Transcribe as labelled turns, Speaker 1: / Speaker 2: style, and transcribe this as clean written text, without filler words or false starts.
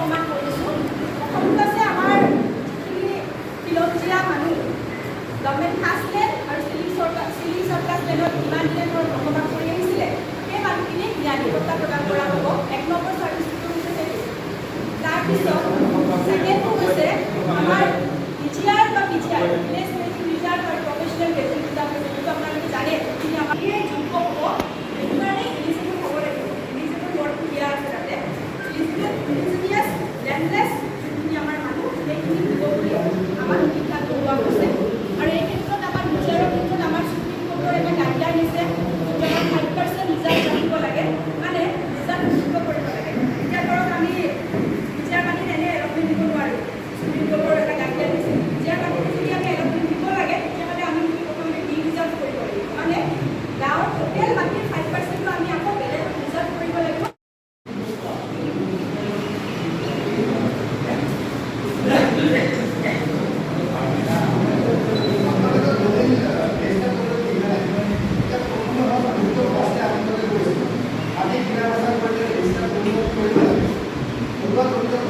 Speaker 1: অকণমান কৰিছোঁ। প্ৰথমটো আছে আমাৰ যিখিনি খিলঞ্জীয়া মানুহ গভৰ্ণমেণ্ট ফাৰ্ষ্ট লেণ্ড আৰু চিলি চৰকাৰ লেণ্ডত ইমান দিনে ধৰক বসবাস কৰি আহিছিলে, সেই মানুহখিনিক ন্যায় নিৰাপত্তা প্ৰদান কৰা হ'ব। 1 নম্বৰ চাৰ্ভিচটো হৈছে সেইটো। তাৰপিছত ছেকেণ্ডটো হৈছে আমাৰ পিজিআৰ বা পিজিআৰ ভিলেজ মেডিকেল ৰিজাৰ্ভ আৰু প্ৰফেচনেল মেডিকেল ৰিজাৰ্ভ, যিটো আপোনালোকে জানে যিখিনি আমাৰ যোগ্য হ'ব, সেইটো কাৰণে ইলিজিবল হ'ব লাগিব। ইলিজিবল ৱৰ্ডটো দিয়া আছে তাতে। ইলিজিনিয়াছ লেণ্ডলেছ যোনখিনি আমাৰ মানুহ, সেইখিনি দিব বুলি আমাক শিক্ষা কৰোৱা হৈছে। আৰু এই ক্ষেত্ৰত আমাৰ ৰিজাৰ্ভৰ ক্ষেত্ৰত আমাৰ সুপ্ৰিম কোৰ্টৰ এটা গাইডলাইন দিছে, যিটো আমাৰ 5% ৰিজাৰ্ভ ৰাখিব লাগে, মানে ৰিজাৰ্ভ নিশ্চিত কৰিব লাগে। এতিয়া ধৰক আমি ৰিজাৰ্ভ মানি এনে এলটমেণ্ট দিব নোৱাৰোঁ। সুপ্ৰিম কোৰ্টৰ এটা গাইডলাইন দিছে, ৰিজাৰ্ভ মানি যদি আমি এলটমেণ্ট দিব লাগে, তেতিয়াহ'লে আমি প্ৰথমতে ডি ৰিজাৰ্ভ কৰিব লাগিব। মানে গাঁৱৰ টোটেল মাটিৰ 5%টো আমি আকৌ বেলেগত ৰিজাৰ্ভ কৰিব লাগিব।
Speaker 2: আমি